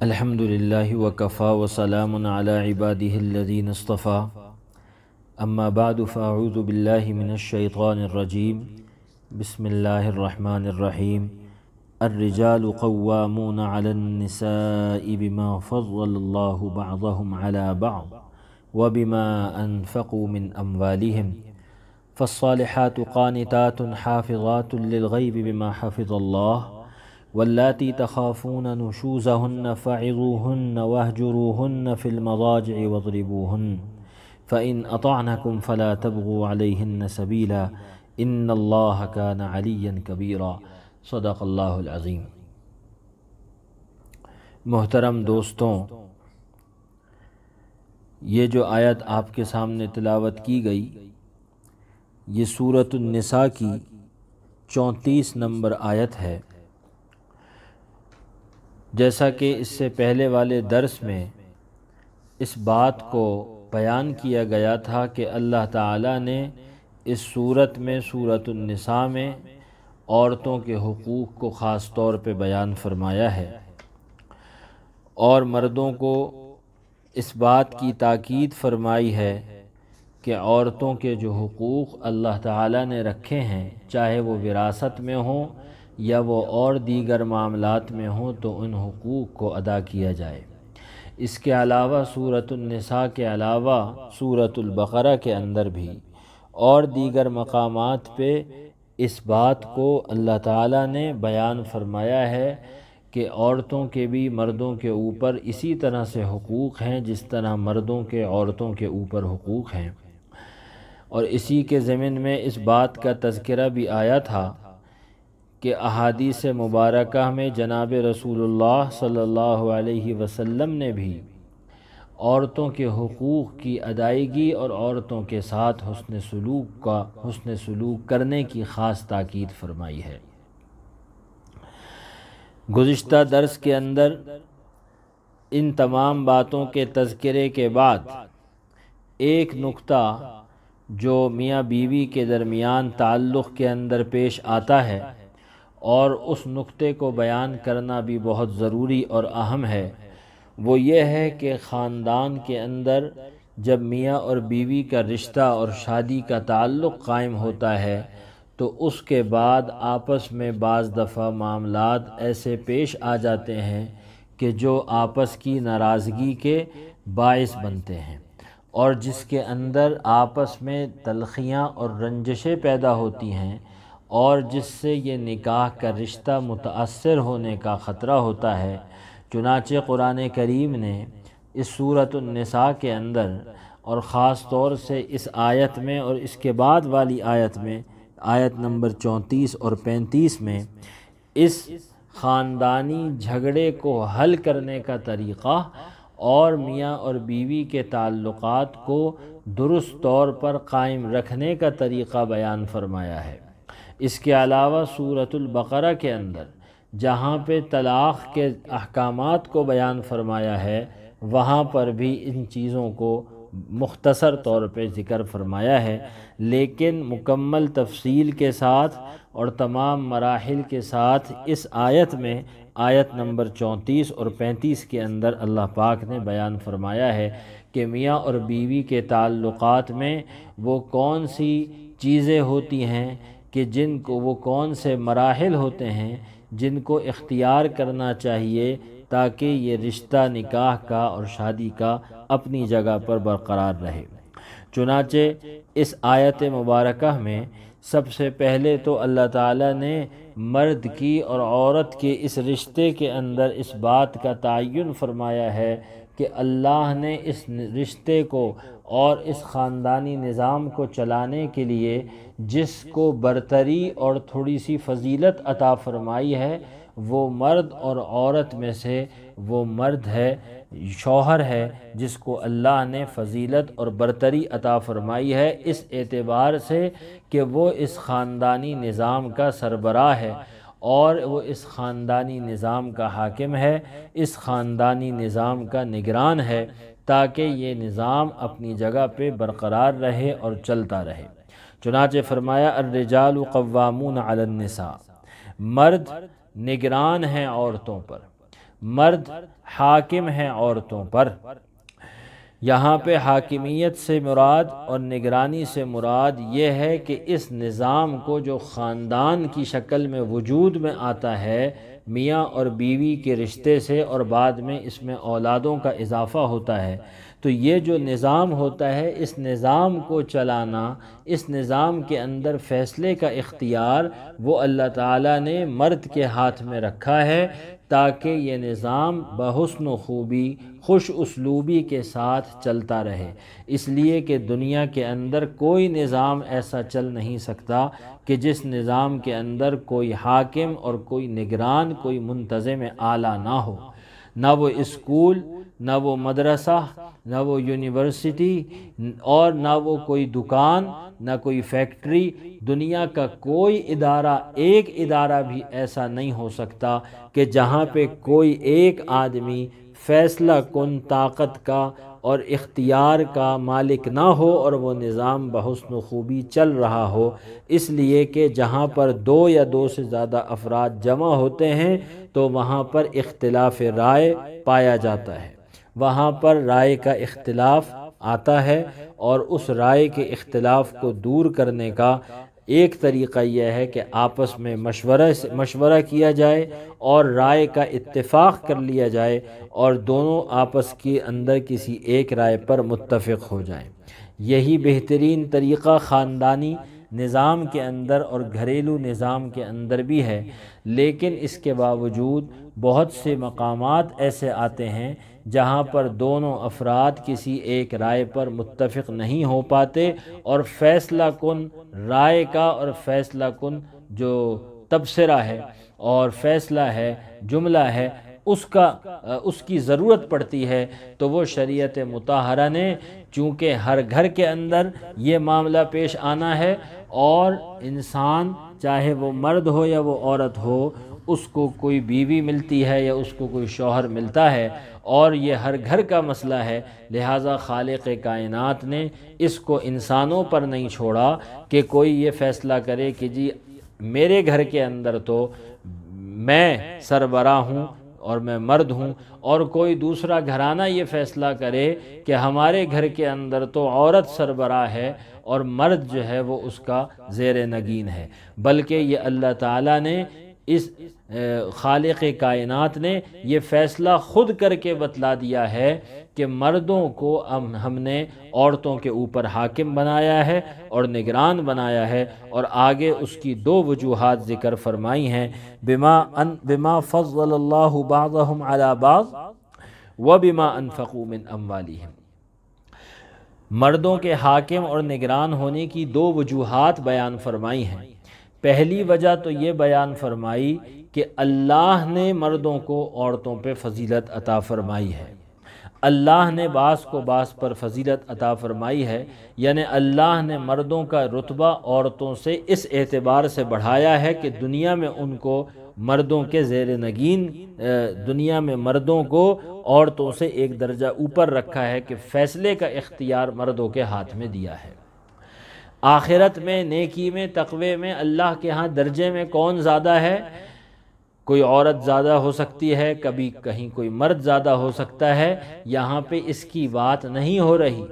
الحمد للہ وکفا وسلام علی عباده الذین اصطفى اما بعد فاعوذ باللہ من الشیطان الرجیم بسم اللہ الرحمن الرحیم الرجال قوامون علی النساء بما فضل اللہ بعضهم علی بعض وبما انفقوا من اموالهم فالصالحات قانتات حافظات للغیب بما حفظ اللہ واللاتی تخافون نشوزهن فعظوهن واهجروهن في المضاجع واضربوهن فإن أطعنكم فلا تبغوا عليهن سبيلا إن الله كان عليا كبيرا صدق اللہ العظیم۔ محترم دوستوں، یہ جو آیت آپ کے سامنے تلاوت کی گئی یہ سورۃ النساء کی 34 نمبر آیت ہے۔ جیسا کہ اس سے پہلے والے درس میں اس بات کو بیان کیا گیا تھا کہ اللہ تعالیٰ نے اس صورت میں سورۃ النساء میں عورتوں کے حقوق کو خاص طور پہ بیان فرمایا ہے اور مردوں کو اس بات کی تاکید فرمائی ہے کہ عورتوں کے جو حقوق اللہ تعالیٰ نے رکھے ہیں، چاہے وہ وراثت میں ہوں یا وہ اور دیگر معاملات میں ہوں، تو ان حقوق کو ادا کیا جائے۔ اس کے علاوہ سورۃ النساء کے علاوہ سورۃ البقرہ کے اندر بھی اور دیگر مقامات پہ اس بات کو اللہ تعالیٰ نے بیان فرمایا ہے کہ عورتوں کے بھی مردوں کے اوپر اسی طرح سے حقوق ہیں جس طرح مردوں کے عورتوں کے اوپر حقوق ہیں۔ اور اسی کے ضمن میں اس بات کا تذکرہ بھی آیا تھا کہ احادیث مبارکہ میں جناب رسول اللہ صلی اللہ علیہ وسلم نے بھی عورتوں کے حقوق کی ادائیگی اور عورتوں کے ساتھ حسن سلوک کرنے کی خاص تاکید فرمائی ہے۔ گزشتہ درس کے اندر ان تمام باتوں کے تذکرے کے بعد ایک نقطہ جو میاں بیوی کے درمیان تعلق کے اندر پیش آتا ہے اور اس نقطے کو بیان کرنا بھی بہت ضروری اور اہم ہے، وہ یہ ہے کہ خاندان کے اندر جب میاں اور بیوی کا رشتہ اور شادی کا تعلق قائم ہوتا ہے تو اس کے بعد آپس میں بعض دفعہ معاملات ایسے پیش آ جاتے ہیں کہ جو آپس کی ناراضگی کے باعث بنتے ہیں اور جس کے اندر آپس میں تلخیاں اور رنجشیں پیدا ہوتی ہیں اور جس سے یہ نکاح کا رشتہ متاثر ہونے کا خطرہ ہوتا ہے۔ چنانچہ قرآن کریم نے اس سورۃ النساء کے اندر اور خاص طور سے اس آیت میں اور اس کے بعد والی آیت میں آیت نمبر 34 اور 35 میں اس خاندانی جھگڑے کو حل کرنے کا طریقہ اور میاں اور بیوی کے تعلقات کو درست طور پر قائم رکھنے کا طریقہ بیان فرمایا ہے۔ اس کے علاوہ سورۃ البقرہ کے اندر جہاں پہ طلاق کے احکامات کو بیان فرمایا ہے وہاں پر بھی ان چیزوں کو مختصر طور پہ ذکر فرمایا ہے، لیکن مکمل تفصیل کے ساتھ اور تمام مراحل کے ساتھ اس آیت میں آیت نمبر 34 اور 35 کے اندر اللہ پاک نے بیان فرمایا ہے کہ میاں اور بیوی کے تعلقات میں وہ کون سی چیزیں ہوتی ہیں کہ جن کو وہ کون سے مراحل ہوتے ہیں جن کو اختیار کرنا چاہیے تاکہ یہ رشتہ نکاح کا اور شادی کا اپنی جگہ پر برقرار رہے۔ چنانچہ اس آیت مبارکہ میں سب سے پہلے تو اللہ تعالیٰ نے مرد کی اور عورت کے اس رشتے کے اندر اس بات کا تعین فرمایا ہے کہ اللہ نے اس رشتے کو اور اس خاندانی نظام کو چلانے کے لیے جس کو برتری اور تھوڑی سی فضیلت عطا فرمائی ہے وہ مرد اور عورت میں سے وہ مرد ہے، شوہر ہے، جس کو اللہ نے فضیلت اور برتری عطا فرمائی ہے اس اعتبار سے کہ وہ اس خاندانی نظام کا سربراہ ہے اور وہ اس خاندانی نظام کا حاکم ہے، اس خاندانی نظام کا نگران ہے، تاکہ یہ نظام اپنی جگہ پہ برقرار رہے اور چلتا رہے۔ چنانچہ فرمایا الرجال قوامون علی النساء، مرد نگران ہیں عورتوں پر، مرد حاکم ہیں عورتوں پر۔ یہاں پہ حاکمیت سے مراد اور نگرانی سے مراد یہ ہے کہ اس نظام کو جو خاندان کی شکل میں وجود میں آتا ہے میاں اور بیوی کے رشتے سے، اور بعد میں اس میں اولادوں کا اضافہ ہوتا ہے، تو یہ جو نظام ہوتا ہے اس نظام کو چلانا، اس نظام کے اندر فیصلے کا اختیار وہ اللہ تعالیٰ نے مرد کے ہاتھ میں رکھا ہے، تاکہ یہ نظام بحسن و خوبی، خوش اسلوبی کے ساتھ چلتا رہے۔ اس لیے کہ دنیا کے اندر کوئی نظام ایسا چل نہیں سکتا کہ جس نظام کے اندر کوئی حاکم اور کوئی نگران، کوئی منتظم اعلیٰ نہ ہو۔ نہ وہ اسکول، نہ وہ مدرسہ، نہ وہ یونیورسٹی، اور نہ وہ کوئی دکان، نہ کوئی فیکٹری، دنیا کا کوئی ادارہ، ایک ادارہ بھی ایسا نہیں ہو سکتا کہ جہاں پہ کوئی ایک آدمی فیصلہ کن طاقت کا اور اختیار کا مالک نہ ہو اور وہ نظام بحسن و خوبی چل رہا ہو۔ اس لیے کہ جہاں پر دو یا دو سے زیادہ افراد جمع ہوتے ہیں تو وہاں پر اختلاف رائے پایا جاتا ہے، وہاں پر رائے کا اختلاف آتا ہے، اور اس رائے کے اختلاف کو دور کرنے کا ایک طریقہ یہ ہے کہ آپس میں مشورہ کیا جائے اور رائے کا اتفاق کر لیا جائے، اور دونوں آپس کے اندر کسی ایک رائے پر متفق ہو جائیں۔ یہی بہترین طریقہ خاندانی نظام کے اندر اور گھریلو نظام کے اندر بھی ہے، لیکن اس کے باوجود بہت سے مقامات ایسے آتے ہیں جہاں پر دونوں افراد کسی ایک رائے پر متفق نہیں ہو پاتے، اور فیصلہ کن رائے کا اور فیصلہ کن جو تبصرہ ہے اور فیصلہ ہے، جملہ ہے، اس کی ضرورت پڑتی ہے، تو وہ شریعت مطہرہ نے چونکہ ہر گھر کے اندر یہ معاملہ پیش آنا ہے، اور انسان چاہے وہ مرد ہو یا وہ عورت ہو، اس کو کوئی بیوی ملتی ہے یا اس کو کوئی شوہر ملتا ہے، اور یہ ہر گھر کا مسئلہ ہے، لہٰذا خالق کائنات نے اس کو انسانوں پر نہیں چھوڑا کہ کوئی یہ فیصلہ کرے کہ جی میرے گھر کے اندر تو میں سربراہ ہوں اور میں مرد ہوں، اور کوئی دوسرا گھرانہ یہ فیصلہ کرے کہ ہمارے گھر کے اندر تو عورت سربراہ ہے اور مرد جو ہے وہ اس کا زیر نگین ہے، بلکہ یہ اللہ تعالیٰ نے اس خالق کائنات نے یہ فیصلہ خود کر کے بتلا دیا ہے کہ مردوں کو ہم نے عورتوں کے اوپر حاکم بنایا ہے اور نگران بنایا ہے، اور آگے اس کی دو وجوہات ذکر فرمائی ہیں، بما فضل اللہ بعضهم علی بعض وبما انفقوا من اموالهم۔ مردوں کے حاکم اور نگران ہونے کی دو وجوہات بیان فرمائی ہیں۔ پہلی وجہ تو یہ بیان فرمائی کہ اللہ نے مردوں کو عورتوں پہ فضیلت عطا فرمائی ہے، اللہ نے بعض کو بعض پر فضیلت عطا فرمائی ہے، یعنی اللہ نے مردوں کا رتبہ عورتوں سے اس اعتبار سے بڑھایا ہے کہ دنیا میں ان کو مردوں کے زیر نگین، دنیا میں مردوں کو عورتوں سے ایک درجہ اوپر رکھا ہے کہ فیصلے کا اختیار مردوں کے ہاتھ میں دیا ہے۔ آخرت میں، نیکی میں، تقوی میں اللہ کے ہاں درجے میں کون زیادہ ہے؟ کوئی عورت زیادہ ہو سکتی ہے، کبھی کہیں کوئی مرد زیادہ ہو سکتا ہے، یہاں پہ اس کی بات نہیں ہو رہی،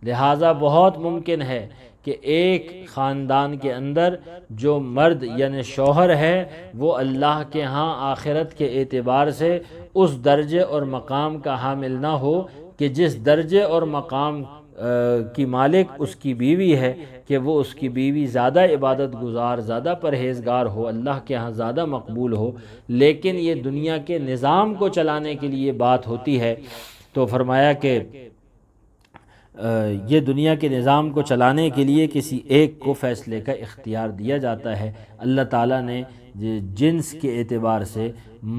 لہٰذا بہت ممکن ہے کہ ایک خاندان کے اندر جو مرد یعنی شوہر ہے وہ اللہ کے ہاں آخرت کے اعتبار سے اس درجے اور مقام کا حامل نہ ہو کہ جس درجے اور مقام کی مالک اس کی بیوی ہے، کہ وہ اس کی بیوی زیادہ عبادت گزار، زیادہ پرہیزگار ہو، اللہ کے ہاں زیادہ مقبول ہو، لیکن یہ دنیا کے نظام کو چلانے کے لیے بات ہوتی ہے، تو فرمایا کہ یہ دنیا کے نظام کو چلانے کے لیے کسی ایک کو فیصلے کا اختیار دیا جاتا ہے۔ اللہ تعالیٰ نے جنس کے اعتبار سے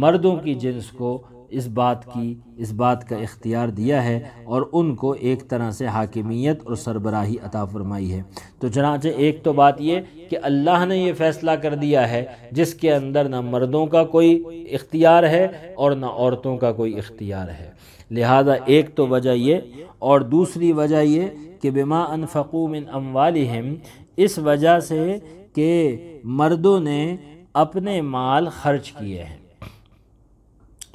مردوں کی جنس کو اس بات کا اختیار دیا ہے اور ان کو ایک طرح سے حاکمیت اور سربراہی عطا فرمائی ہے۔ تو چنانچہ ایک تو بات یہ کہ اللہ نے یہ فیصلہ کر دیا ہے جس کے اندر نہ مردوں کا کوئی اختیار ہے اور نہ عورتوں کا کوئی اختیار ہے، لہذا ایک تو وجہ یہ، اور دوسری وجہ یہ کہ بما انفقوا من اموالہم، اس وجہ سے کہ مردوں نے اپنے مال خرچ کیے ہیں،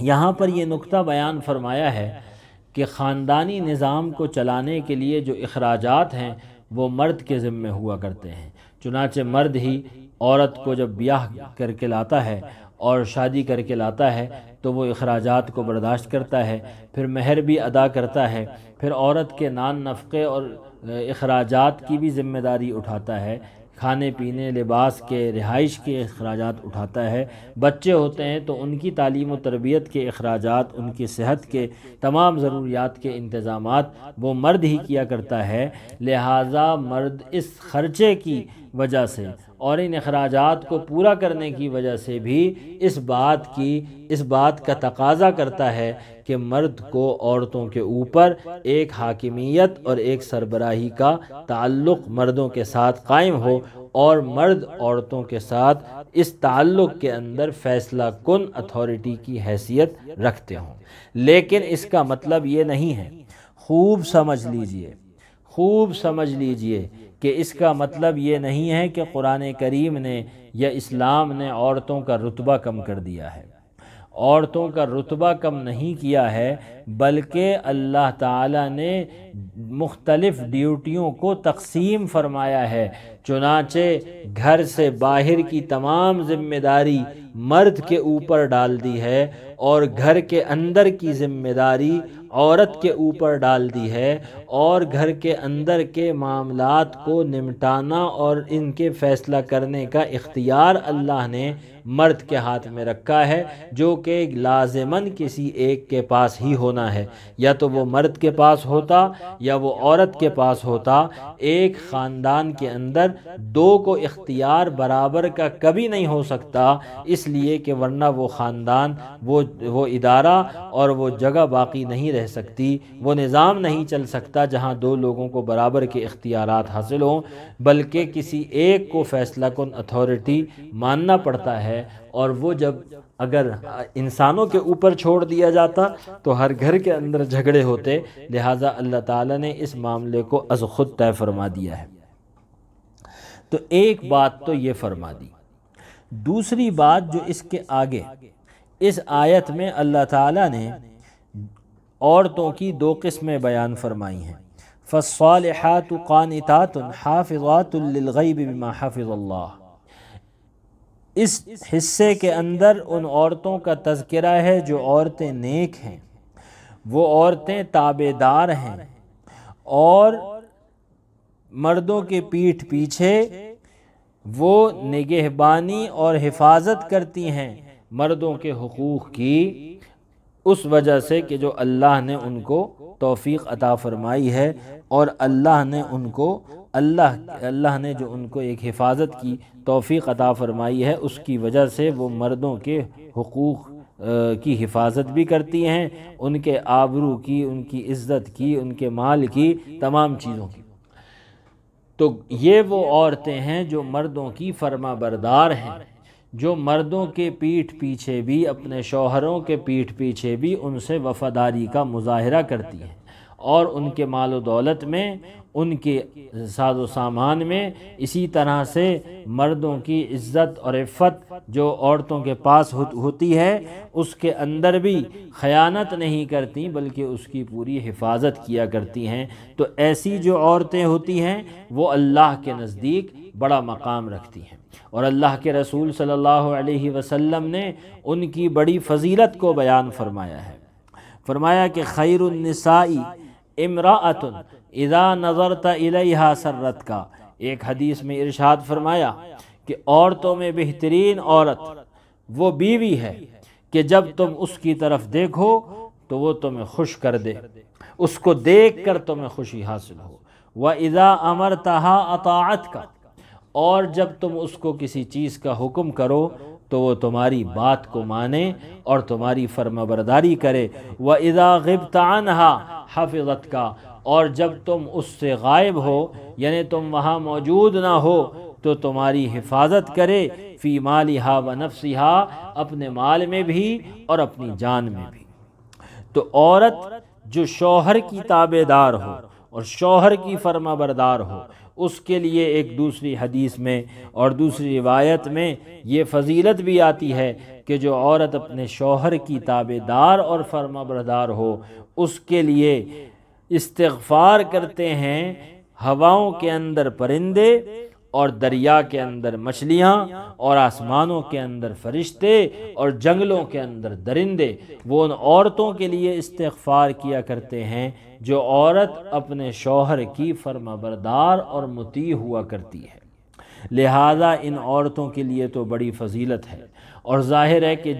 یہاں پر یہ نقطہ بیان فرمایا ہے کہ خاندانی نظام کو چلانے کے لیے جو اخراجات ہیں وہ مرد کے ذمے ہوا کرتے ہیں، چنانچہ مرد ہی عورت کو جب بیاہ کر کے لاتا ہے اور شادی کر کے لاتا ہے تو وہ اخراجات کو برداشت کرتا ہے، پھر مہر بھی ادا کرتا ہے، پھر عورت کے نان نفقے اور اخراجات کی بھی ذمہ داری اٹھاتا ہے، کھانے پینے، لباس کے، رہائش کے اخراجات اٹھاتا ہے، بچے ہوتے ہیں تو ان کی تعلیم و تربیت کے اخراجات، ان کی صحت کے تمام ضروریات کے انتظامات وہ مرد ہی کیا کرتا ہے۔ لہٰذا مرد اس خرچے کی وجہ سے اور ان اخراجات کو پورا کرنے کی وجہ سے بھی اس بات کا تقاضا کرتا ہے کہ مرد کو عورتوں کے اوپر ایک حاکمیت اور ایک سربراہی کا تعلق مردوں کے ساتھ قائم ہو، اور مرد عورتوں کے ساتھ اس تعلق کے اندر فیصلہ کن اتھارٹی کی حیثیت رکھتے ہوں۔ لیکن اس کا مطلب یہ نہیں ہے، خوب سمجھ لیجئے کہ اس کا مطلب یہ نہیں ہے کہ قرآن کریم نے یا اسلام نے عورتوں کا رتبہ کم کر دیا ہے۔ عورتوں کا رتبہ کم نہیں کیا ہے، بلکہ اللہ تعالیٰ نے مختلف ڈیوٹیوں کو تقسیم فرمایا ہے۔ چنانچہ گھر سے باہر کی تمام ذمہ داری مرد کے اوپر ڈال دی ہے، اور گھر کے اندر کی ذمہ داری عورت کے اوپر ڈال دی ہے، اور گھر کے اندر کے معاملات کو نمٹانا اور ان کے فیصلہ کرنے کا اختیار اللہ نے مرد کے ہاتھ میں رکھا ہے، جو کہ لازماً کسی ایک کے پاس ہی ہونا ہے، یا تو وہ مرد کے پاس ہوتا یا وہ عورت کے پاس ہوتا۔ ایک خاندان کے اندر دو کو اختیار برابر کا کبھی نہیں ہو سکتا، اس لیے کہ ورنہ وہ خاندان، وہ ادارہ اور وہ جگہ باقی نہیں رہ سکتی، وہ نظام نہیں چل سکتا جہاں دو لوگوں کو برابر کے اختیارات حاصل ہوں، بلکہ کسی ایک کو فیصلہ کن اتھارٹی ماننا پڑتا ہے۔ اور وہ جب اگر انسانوں کے اوپر چھوڑ دیا جاتا تو ہر گھر کے اندر جھگڑے ہوتے، لہٰذا اللہ تعالیٰ نے اس معاملے کو از خود طے فرما دیا ہے۔ تو ایک بات تو یہ فرما دی۔ دوسری بات جو اس کے آگے اس آیت میں اللہ تعالیٰ نے عورتوں کی دو قسمیں بیان فرمائی ہیں، فَالصَّالِحَاتُ قَانِتَاتٌ حَافِظَاتٌ لِلْغَيْبِ بِمَا حَفِظَ اللَّهُ۔ اس حصے کے اندر ان عورتوں کا تذکرہ ہے جو عورتیں نیک ہیں، وہ عورتیں تابعدار ہیں اور مردوں کے پیٹھ پیچھے وہ نگہبانی اور حفاظت کرتی ہیں مردوں کے حقوق کی، اس وجہ سے کہ جو اللہ نے ان کو توفیق عطا فرمائی ہے، اور اللہ نے جو ان کو ایک حفاظت کی توفیق عطا فرمائی ہے، اس کی وجہ سے وہ مردوں کے حقوق کی حفاظت بھی کرتی ہیں، ان کے آبرو کی، ان کی عزت کی، ان کے مال کی، تمام چیزوں کی۔ تو یہ وہ عورتیں ہیں جو مردوں کی فرما بردار ہیں، جو مردوں کے پیٹھ پیچھے بھی، اپنے شوہروں کے پیٹھ پیچھے بھی ان سے وفاداری کا مظاہرہ کرتی ہیں، اور ان کے مال و دولت میں، ان کے ساز و سامان میں، اسی طرح سے مردوں کی عزت اور عفت جو عورتوں کے پاس ہوتی ہے، اس کے اندر بھی خیانت نہیں کرتی بلکہ اس کی پوری حفاظت کیا کرتی ہیں۔ تو ایسی جو عورتیں ہوتی ہیں وہ اللہ کے نزدیک بڑا مقام رکھتی ہیں، اور اللہ کے رسول صلی اللہ علیہ وسلم نے ان کی بڑی فضیلت کو بیان فرمایا ہے۔ فرمایا کہ خیر النساء امرأۃ اذا نظرت الیہا سرت کا۔ ایک حدیث میں ارشاد فرمایا کہ عورتوں میں بہترین عورت وہ بیوی ہے کہ جب تم اس کی طرف دیکھو تو وہ تمہیں خوش کر دے، اس کو دیکھ کر تمہیں خوشی حاصل ہو۔ وَإِذَا أَمَرْتَهَا أَطَاعَتْكَ، اور جب تم اس کو کسی چیز کا حکم کرو تو وہ تمہاری بات کو مانے اور تمہاری فرما برداری کرے۔ وَإِذَا غِبْتَ عَنْهَا حَفِظَتْكَ، اور جب تم اس سے غائب ہو، یعنی تم وہاں موجود نہ ہو، تو تمہاری حفاظت کرے، فی مالہا و نفسہا، اپنے مال میں بھی اور اپنی جان میں بھی۔ تو عورت جو شوہر کی تابع دار ہو اور شوہر کی فرما بردار ہو، اس کے لیے ایک دوسری حدیث میں اور دوسری روایت میں یہ فضیلت بھی آتی ہے کہ جو عورت اپنے شوہر کی تابعدار اور فرما بردار ہو، اس کے لیے استغفار کرتے ہیں ہواؤں کے اندر پرندے اور دریا کے اندر مچھلیاں اور آسمانوں کے اندر فرشتے اور جنگلوں کے اندر درندے، وہ ان عورتوں کے لیے استغفار کیا کرتے ہیں جو عورت اپنے شوہر کی فرما بردار اور مطیع ہوا کرتی ہے۔ لہذا ان عورتوں کے لیے تو بڑی فضیلت ہے، اور ظاہر ہے کہ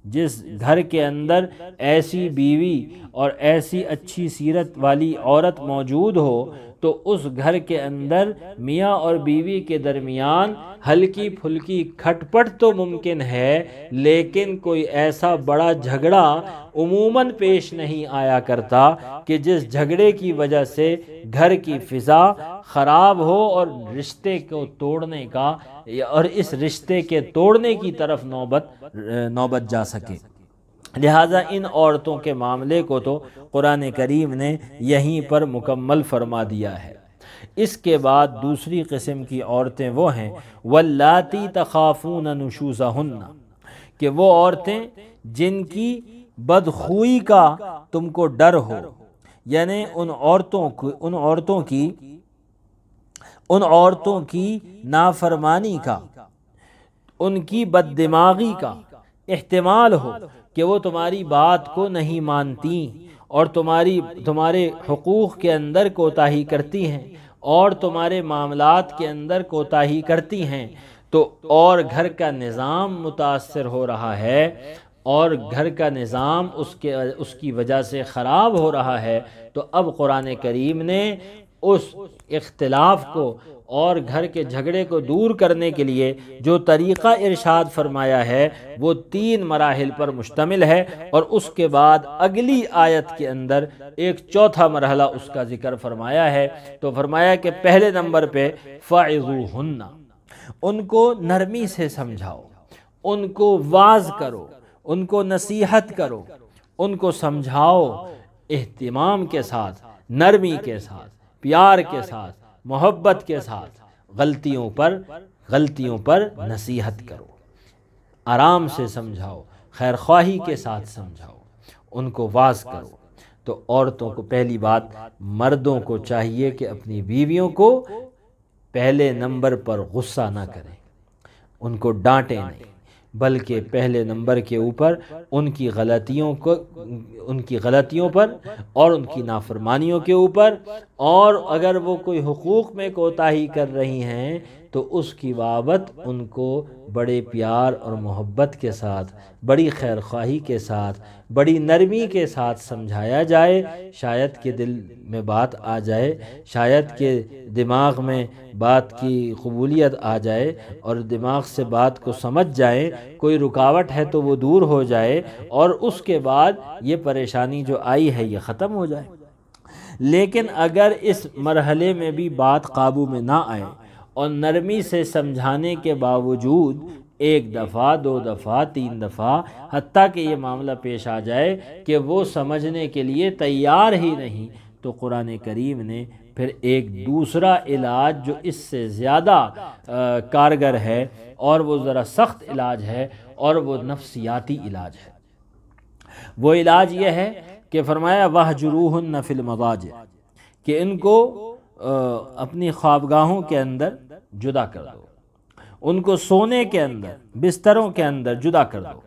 جس گھر کے اندر ایسی بیوی اور ایسی اچھی سیرت والی عورت موجود ہو تو اس گھر کے اندر میاں اور بیوی کے درمیان ہلکی پھلکی کھٹ پٹ تو ممکن ہے، لیکن کوئی ایسا بڑا جھگڑا عموماً پیش نہیں آیا کرتا کہ جس جھگڑے کی وجہ سے گھر کی فضا خراب ہو اور رشتے کو توڑنے کا اور اس رشتے کے توڑنے کی طرف نوبت جا سکے۔ لہٰذا ان عورتوں کے معاملے کو تو قرآن کریم نے یہیں پر مکمل فرما دیا ہے۔ اس کے بعد دوسری قسم کی عورتیں وہ ہیں واللاتی تخافون نشوزہن، کہ وہ عورتیں جن کی بدخوئی کا تم کو ڈر ہو، یعنی ان عورتوں کی نافرمانی کا، ان کی بد دماغی کا احتمال ہو کہ وہ تمہاری بات کو نہیں مانتی اور تمہارے حقوق کے اندر کوتاہی کرتی ہیں اور تمہارے معاملات کے اندر کوتاہی کرتی ہیں، تو اور گھر کا نظام متاثر ہو رہا ہے اور گھر کا نظام اس کی وجہ سے خراب ہو رہا ہے، تو اب قرآن کریم نے اس اختلاف کو اور گھر کے جھگڑے کو دور کرنے کے لیے جو طریقہ ارشاد فرمایا ہے وہ 3 مراحل پر مشتمل ہے، اور اس کے بعد اگلی آیت کے اندر ایک چوتھا مرحلہ اس کا ذکر فرمایا ہے۔ تو فرمایا کہ پہلے نمبر پہ فَعِظُوهُنَّ، ان کو نرمی سے سمجھاؤ، ان کو واعظ کرو، ان کو نصیحت کرو، ان کو سمجھاؤ اہتمام کے ساتھ، نرمی کے ساتھ، پیار کے ساتھ، محبت کے ساتھ، غلطیوں پر نصیحت کرو، آرام سے سمجھاؤ، خیر خواہی کے ساتھ سمجھاؤ، ان کو واعظ کرو۔ تو عورتوں کو پہلی بات، مردوں کو چاہیے کہ اپنی بیویوں کو پہلے نمبر پر غصہ نہ کریں، ان کو ڈانٹیں نہیں، بلکہ پہلے نمبر کے اوپر ان کی غلطیوں پر اور ان کی نافرمانیوں کے اوپر، اور اگر وہ کوئی حقوق میں کوتاہی کر رہی ہیں تو اس کی بابت ان کو بڑے پیار اور محبت کے ساتھ، بڑی خیر خواہی کے ساتھ، بڑی نرمی کے ساتھ سمجھایا جائے۔ شاید کہ دل میں بات آ جائے، شاید کہ دماغ میں بات کی قبولیت آ جائے اور دماغ سے بات کو سمجھ جائیں، کوئی رکاوٹ ہے تو وہ دور ہو جائے، اور اس کے بعد یہ پریشانی جو آئی ہے یہ ختم ہو جائے۔ لیکن اگر اس مرحلے میں بھی بات قابو میں نہ آئے اور نرمی سے سمجھانے کے باوجود 1 دفعہ 2 دفعہ 3 دفعہ حتیٰ کہ یہ معاملہ پیش آ جائے کہ وہ سمجھنے کے لیے تیار ہی نہیں، تو قرآن کریم نے پھر ایک دوسرا علاج جو اس سے زیادہ کارگر ہے اور وہ ذرا سخت علاج ہے، اور وہ نفسیاتی علاج ہے۔ وہ علاج یہ ہے کہ فرمایا وَاهْجُرُوهُنَّ فِي الْمَضَاجِعِ، کہ ان کو اپنی خوابگاہوں کے اندر جدا کر دو، ان کو سونے کے اندر، بستروں کے اندر جدا کر دو،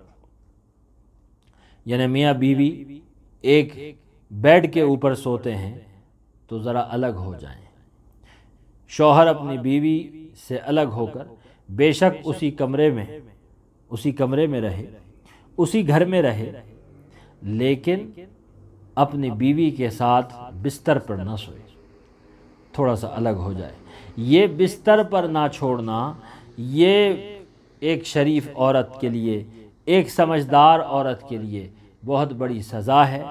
یعنی میاں بیوی ایک بیڈ کے اوپر سوتے ہیں تو ذرا الگ ہو جائیں، شوہر اپنی بیوی سے الگ ہو کر بے شک اسی کمرے میں رہے، اسی گھر میں رہے، لیکن اپنی بیوی کے ساتھ بستر پر نہ سوئے، تھوڑا سا الگ ہو جائے۔ یہ بستر پر نہ چھوڑنا یہ ایک شریف عورت کے لیے، ایک سمجھدار عورت کے لیے بہت بڑی سزا ہے،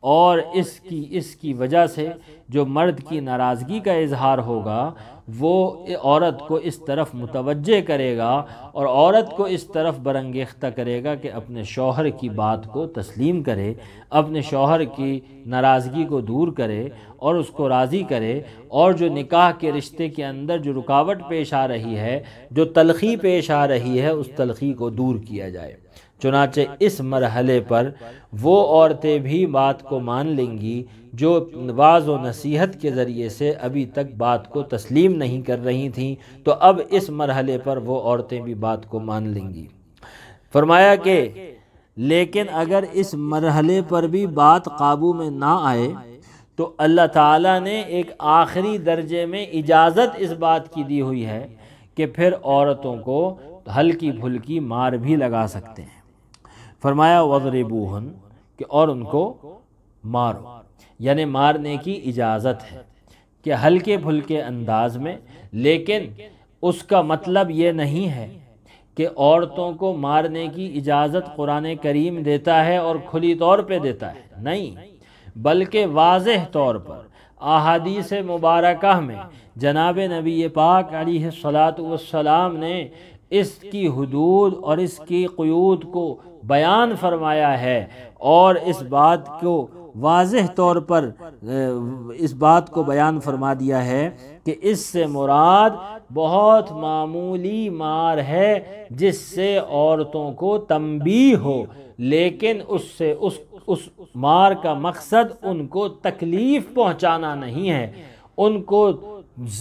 اور اس کی وجہ سے جو مرد کی ناراضگی کا اظہار ہوگا وہ عورت کو اس طرف متوجہ کرے گا اور عورت کو اس طرف برانگیختہ کرے گا کہ اپنے شوہر کی بات کو تسلیم کرے، اپنے شوہر کی ناراضگی کو دور کرے اور اس کو راضی کرے، اور جو نکاح کے رشتے کے اندر جو رکاوٹ پیش آ رہی ہے، جو تلخی پیش آ رہی ہے، اس تلخی کو دور کیا جائے۔ چنانچہ اس مرحلے پر وہ عورتیں بھی بات کو مان لیں گی جو واعظ و نصیحت کے ذریعے سے ابھی تک بات کو تسلیم نہیں کر رہی تھیں، تو اب اس مرحلے پر وہ عورتیں بھی بات کو مان لیں گی۔ فرمایا کہ لیکن اگر اس مرحلے پر بھی بات قابو میں نہ آئے تو اللہ تعالیٰ نے ایک آخری درجے میں اجازت اس بات کی دی ہوئی ہے کہ پھر عورتوں کو ہلکی پھلکی مار بھی لگا سکتے ہیں۔ فرمایا وَضْرِبُوهُنَّ کہ اور ان کو مارو، یعنی مارنے کی اجازت ہے کہ ہلکے پھلکے انداز میں، لیکن اس کا مطلب یہ نہیں ہے کہ عورتوں کو مارنے کی اجازت قرآن کریم دیتا ہے اور کھلی طور پہ دیتا ہے، نہیں، بلکہ واضح طور پر احادیث مبارکہ میں جناب نبی پاک علیہ الصلاۃ والسلام نے اس کی حدود اور اس کی قیود کو بیان فرمایا ہے، اور اس بات کو واضح طور پر اس بات کو بیان فرما دیا ہے کہ اس سے مراد بہت معمولی مار ہے جس سے عورتوں کو تنبیہ ہو، لیکن اس مار کا مقصد ان کو تکلیف پہنچانا نہیں ہے، ان کو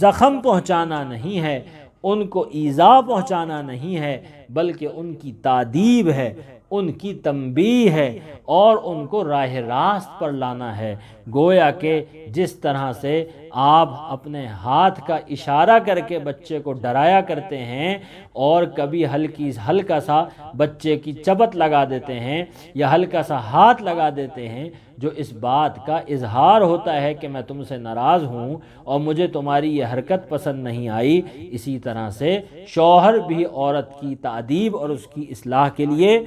زخم پہنچانا نہیں ہے، ان کو ایذا پہنچانا نہیں ہے، بلکہ ان کی تادیب ہے، ان کی تنبیہ ہے اور ان کو راہ راست پر لانا ہے۔ گویا کہ جس طرح سے آپ اپنے ہاتھ کا اشارہ کر کے بچے کو ڈرایا کرتے ہیں اور کبھی ہلکا سا بچے کی چبٹ لگا دیتے ہیں یا ہلکا سا ہاتھ لگا دیتے ہیں، جو اس بات کا اظہار ہوتا ہے کہ میں تم سے ناراض ہوں اور مجھے تمہاری یہ حرکت پسند نہیں آئی، اسی طرح سے شوہر بھی عورت کی تادیب اور اس کی اصلاح کے لیے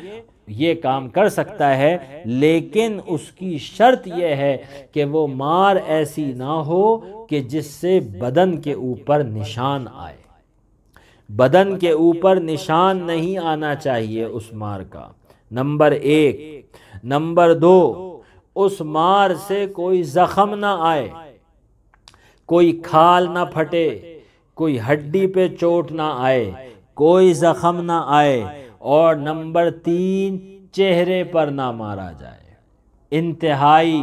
یہ کام کر سکتا ہے، لیکن اس کی شرط یہ ہے کہ وہ مار ایسی نہ ہو کہ جس سے بدن کے اوپر نشان آئے۔ بدن کے اوپر نشان نہیں آنا چاہیے اس مار کا، نمبر 1۔ نمبر 2، اس مار سے کوئی زخم نہ آئے، کوئی کھال نہ پھٹے، کوئی ہڈی پہ چوٹ نہ آئے، کوئی زخم نہ آئے، اور نمبر 3، چہرے پر نہ مارا جائے۔ انتہائی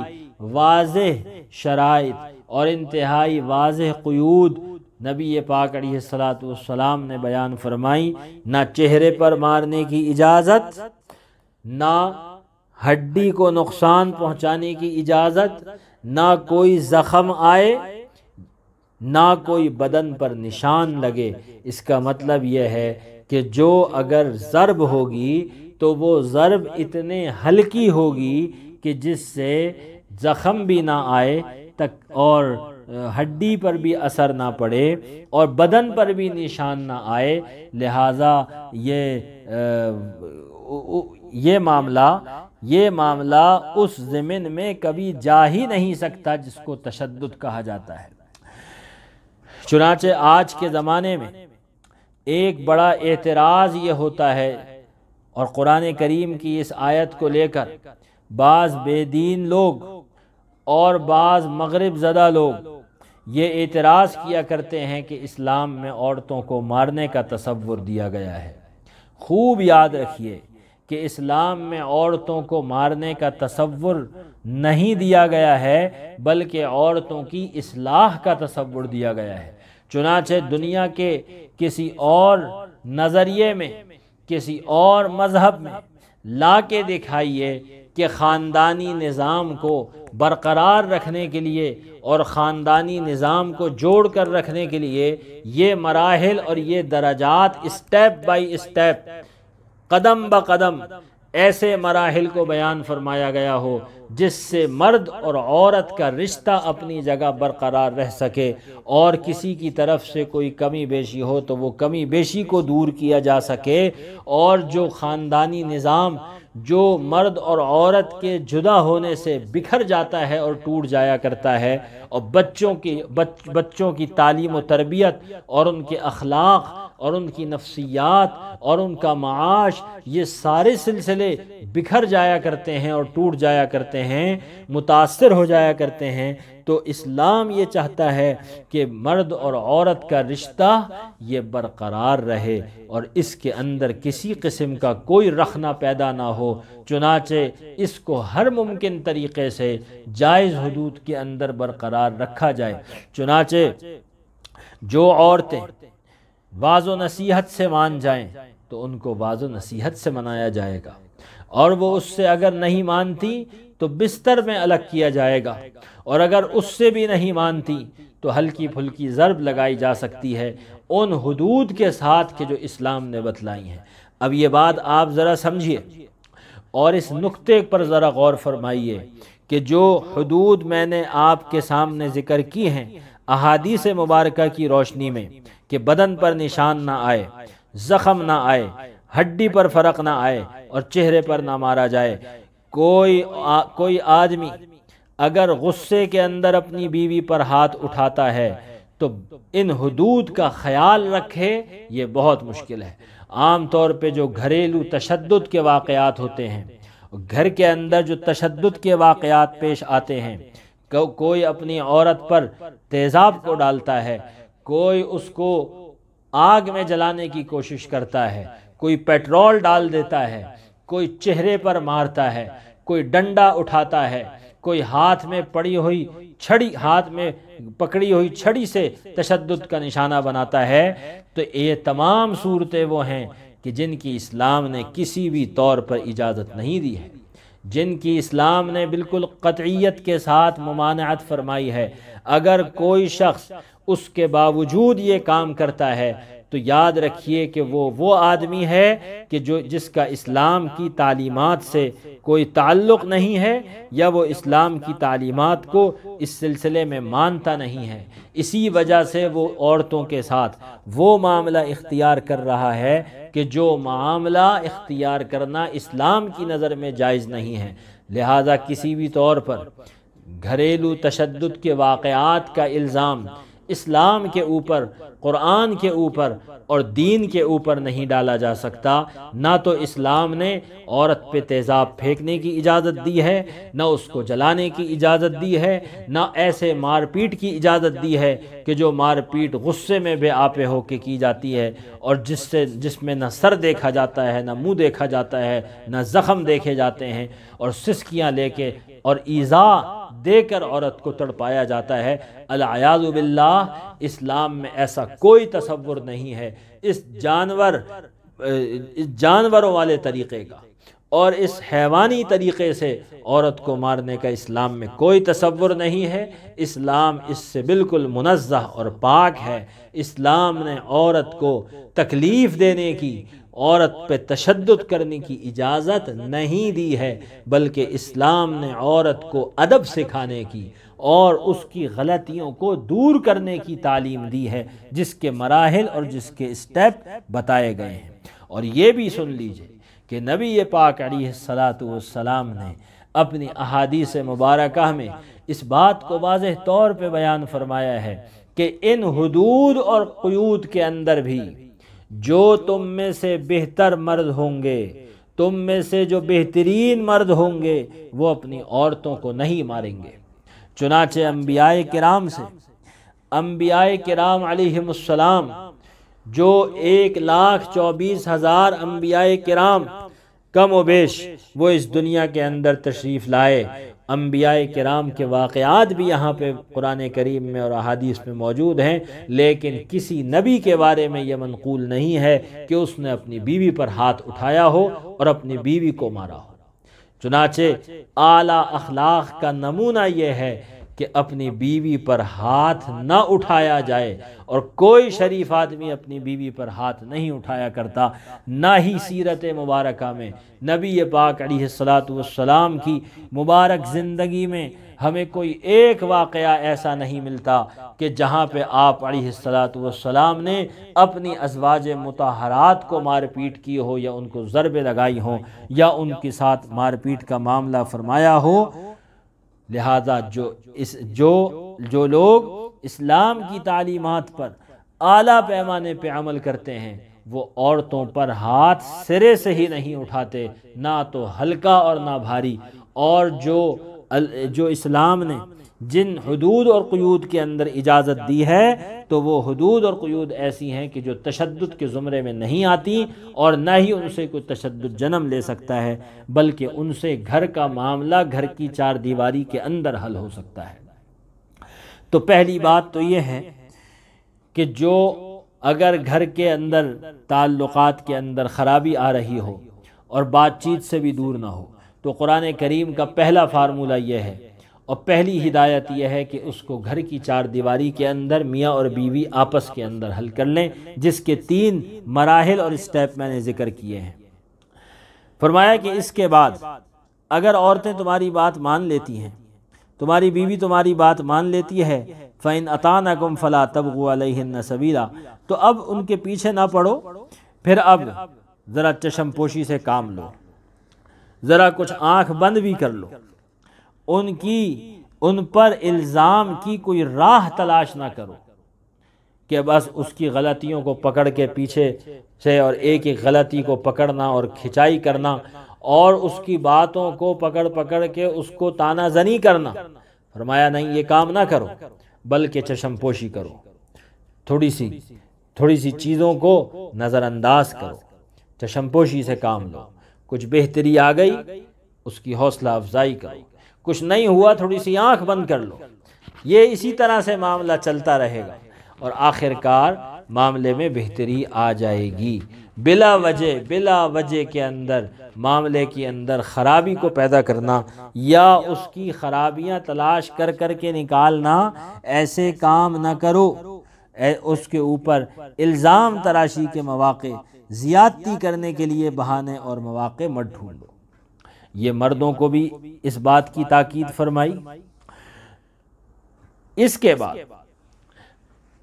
واضح شرائط اور انتہائی واضح قیود نبی پاک علیہ السلام نے بیان فرمائی، نہ چہرے پر مارنے کی اجازت، نہ ہڈی کو نقصان پہنچانے کی اجازت، نہ کوئی زخم آئے، نہ کوئی بدن پر نشان لگے۔ اس کا مطلب یہ ہے کہ جو اگر ضرب ہوگی تو وہ ضرب اتنے ہلکی ہوگی کہ جس سے زخم بھی نہ آئے تک اور ہڈی پر بھی اثر نہ پڑے اور بدن پر بھی نشان نہ آئے، لہٰذا یہ معاملہ اس ضمن میں کبھی جا ہی نہیں سکتا جس کو تشدد کہا جاتا ہے۔ چنانچہ آج کے زمانے میں ایک بڑا اعتراض یہ ہوتا ہے، اور قرآن کریم کی اس آیت کو لے کر بعض بے دین لوگ اور بعض مغرب زدہ لوگ یہ اعتراض کیا کرتے ہیں کہ اسلام میں عورتوں کو مارنے کا تصور دیا گیا ہے۔ خوب یاد رکھیے کہ اسلام میں عورتوں کو مارنے کا تصور نہیں دیا گیا ہے، بلکہ عورتوں کی اصلاح کا تصور دیا گیا ہے۔ چنانچہ دنیا کے کسی اور نظریے میں، کسی اور مذہب میں لا کے دکھائیے کہ خاندانی نظام کو برقرار رکھنے کے لیے اور خاندانی نظام کو جوڑ کر رکھنے کے لیے یہ مراحل اور یہ درجات اسٹیپ بائی اسٹیپ، قدم بقدم ایسے مراحل کو بیان فرمایا گیا ہو جس سے مرد اور عورت کا رشتہ اپنی جگہ برقرار رہ سکے، اور کسی کی طرف سے کوئی کمی بیشی ہو تو وہ کمی بیشی کو دور کیا جا سکے، اور جو خاندانی نظام جو مرد اور عورت کے جدا ہونے سے بکھر جاتا ہے اور ٹوٹ جایا کرتا ہے، اور بچوں کی تعلیم و تربیت اور ان کے اخلاق اور ان کی نفسیات اور ان کا معاش، یہ سارے سلسلے بکھر جایا کرتے ہیں اور ٹوٹ جایا کرتے ہیں، متاثر ہو جایا کرتے ہیں، تو اسلام یہ چاہتا ہے کہ مرد اور عورت کا رشتہ یہ برقرار رہے اور اس کے اندر کسی قسم کا کوئی رخنہ پیدا نہ ہو، چنانچہ اس کو ہر ممکن طریقے سے جائز حدود کے اندر برقرار رکھا جائے۔ چنانچہ جو عورتیں واعظ و نصیحت سے مان جائیں تو ان کو واعظ و نصیحت سے منایا جائے گا، اور وہ اس سے اگر نہیں مانتی تو بستر میں الگ کیا جائے گا، اور اگر اس سے بھی نہیں مانتی تو ہلکی پھلکی ضرب لگائی جا سکتی ہے ان حدود کے ساتھ کہ جو اسلام نے بتلائی ہیں۔ اب یہ بات آپ ذرا سمجھیے اور اس نقطے پر ذرا غور فرمائیے کہ جو حدود میں نے آپ کے سامنے ذکر کی ہیں احادیث مبارکہ کی روشنی میں، کہ بدن پر نشان نہ آئے، زخم نہ آئے، ہڈی پر فرق نہ آئے اور چہرے پر نہ مارا جائے، کوئی آدمی اگر غصے کے اندر اپنی بیوی پر ہاتھ اٹھاتا ہے تو ان حدود کا خیال رکھے، یہ بہت مشکل ہے۔ عام طور پہ جو گھریلو تشدد کے واقعات ہوتے ہیں، گھر کے اندر جو تشدد کے واقعات پیش آتے ہیں، کوئی اپنی عورت پر تیزاب کو ڈالتا ہے، کوئی اس کو آگ میں جلانے کی کوشش کرتا ہے، کوئی پیٹرول ڈال دیتا ہے، کوئی چہرے پر مارتا ہے، کوئی ڈنڈا اٹھاتا ہے، کوئی ہاتھ میں پکڑی ہوئی چھڑی سے تشدد کا نشانہ بناتا ہے، تو یہ تمام صورتیں وہ ہیں کہ جن کی اسلام نے کسی بھی طور پر اجازت نہیں دی ہے، جن کی اسلام نے بالکل قطعیت کے ساتھ ممانعت فرمائی ہے۔ اگر کوئی شخص اس کے باوجود یہ کام کرتا ہے تو یاد رکھیے کہ وہ آدمی ہے کہ جس کا اسلام کی تعلیمات سے کوئی تعلق نہیں ہے، یا وہ اسلام کی تعلیمات کو اس سلسلے میں مانتا نہیں ہے، اسی وجہ سے وہ عورتوں کے ساتھ وہ معاملہ اختیار کر رہا ہے کہ جو معاملہ اختیار کرنا اسلام کی نظر میں جائز نہیں ہے۔ لہذا کسی بھی طور پر گھریلو تشدد کے واقعات کا الزام اسلام کے اوپر، قرآن کے اوپر اور دین کے اوپر نہیں ڈالا جا سکتا۔ نہ تو اسلام نے عورت پہ تیزاب پھینکنے کی اجازت دی ہے، نہ اس کو جلانے کی اجازت دی ہے، نہ ایسے مار پیٹ کی اجازت دی ہے کہ جو مار پیٹ غصے میں بے آپے ہو کے کی جاتی ہے، اور جس میں نہ سر دیکھا جاتا ہے، نہ منہ دیکھا جاتا ہے، نہ زخم دیکھے جاتے ہیں، اور سسکیاں لے کے اور ایذا دے کر عورت کو تڑپایا جاتا ہے۔ العیاذ باللہ، اسلام میں ایسا کوئی تصور نہیں ہے اس جانوروں والے طریقے کا، اور اس حیوانی طریقے سے عورت کو مارنے کا اسلام میں کوئی تصور نہیں ہے۔ اسلام اس سے بالکل منزہ اور پاک ہے۔ اسلام نے عورت کو تکلیف دینے کی، عورت پہ تشدد کرنے کی اجازت نہیں دی ہے، بلکہ اسلام نے عورت کو ادب سکھانے کی اور اس کی غلطیوں کو دور کرنے کی تعلیم دی ہے، جس کے مراحل اور جس کے اسٹیپ بتائے گئے ہیں۔ اور یہ بھی سن لیجئے کہ نبی پاک علیہ السلام نے اپنی احادیث مبارکہ میں اس بات کو واضح طور پہ بیان فرمایا ہے کہ ان حدود اور قیود کے اندر بھی جو تم میں سے بہتر مرد ہوں گے، تم میں سے جو بہترین مرد ہوں گے، وہ اپنی عورتوں کو نہیں ماریں گے۔ چنانچہ انبیاء کرام علیہم السلام، جو 1,24,000 انبیاء کرام کم و بیش وہ اس دنیا کے اندر تشریف لائے، انبیاء کرام کے واقعات بھی یہاں پہ قرآن کریم میں اور احادیث میں موجود ہیں، لیکن کسی نبی کے بارے میں یہ منقول نہیں ہے کہ اس نے اپنی بیوی پر ہاتھ اٹھایا ہو اور اپنی بیوی کو مارا ہو۔ چنانچہ اعلیٰ اخلاق کا نمونہ یہ ہے کہ اپنی بیوی پر ہاتھ نہ اٹھایا جائے، اور کوئی شریف آدمی اپنی بیوی پر ہاتھ نہیں اٹھایا کرتا۔ نہ ہی سیرت مبارکہ میں نبی پاک علیہ الصلاۃ والسلام کی مبارک زندگی میں ہمیں کوئی ایک واقعہ ایسا نہیں ملتا کہ جہاں پہ آپ علیہ الصلاۃ والسلام نے اپنی ازواج مطہرات کو مار پیٹ کی ہو، یا ان کو ضربیں لگائی ہوں، یا ان کے ساتھ مار پیٹ کا معاملہ فرمایا ہو۔ لہذا جو لوگ اسلام کی تعلیمات پر اعلیٰ پیمانے پہ عمل کرتے ہیں، وہ عورتوں پر ہاتھ سرے سے ہی نہیں اٹھاتے، نہ تو ہلکا اور نہ بھاری۔ اور جو اسلام نے جن حدود اور قیود کے اندر اجازت دی ہے، تو وہ حدود اور قیود ایسی ہیں کہ جو تشدد کے زمرے میں نہیں آتی، اور نہ ہی ان سے کوئی تشدد جنم لے سکتا ہے، بلکہ ان سے گھر کا معاملہ گھر کی چار دیواری کے اندر حل ہو سکتا ہے۔ تو پہلی بات تو یہ ہے کہ جو اگر گھر کے اندر تعلقات کے اندر خرابی آ رہی ہو اور بات چیت سے بھی دور نہ ہو، تو قرآن کریم کا پہلا فارمولہ یہ ہے اور پہلی ہدایت یہ ہے کہ اس کو گھر کی چار دیواری کے اندر میاں اور بیوی آپس کے اندر حل کر لیں، جس کے 3 مراحل اور اسٹیپ میں نے ذکر کیے ہیں۔ فرمایا کہ اس کے بعد اگر عورتیں تمہاری بات مان لیتی ہیں، تمہاری بیوی تمہاری بات مان لیتی ہے، فَإِنْ أَطَعْنَكُمْ فَلَا تَبْغُوا عَلَيْهِنَّ سَبِيلًا، تو اب ان کے پیچھے نہ پڑو، پھر اب ذرا چشم پوشی سے کام لو، ذرا کچھ آنکھ بند بھی کر لو، ان پر الزام کی کوئی راہ تلاش نہ کرو کہ بس اس کی غلطیوں کو پکڑ کے پیچھے سے اور ایک ایک غلطی کو پکڑنا اور کھچائی کرنا، اور اس کی باتوں کو پکڑ کے اس کو تانا زنی کرنا۔ فرمایا نہیں، یہ کام نہ کرو، بلکہ چشم پوشی کرو، تھوڑی سی چیزوں کو نظر انداز کرو، چشم پوشی سے کام لو۔ کچھ بہتری آ گئی، اس کی حوصلہ افزائی کرو، کچھ نہیں ہوا تھوڑی سی آنکھ بند کر لو۔ یہ اسی طرح سے معاملہ چلتا رہے گا، اور آخر کار معاملے میں بہتری آ جائے گی۔ بلا وجہ کے اندر معاملے کے اندر خرابی کو پیدا کرنا یا اس کی خرابیاں تلاش کر کے نکالنا، ایسے کام نہ کرو۔ اس کے اوپر الزام تراشی کے مواقع، زیادتی کرنے کے لیے بہانے اور مواقع مت ڈھونڈو۔ یہ مردوں کو بھی اس بات کی تاکید فرمائی۔ اس کے بعد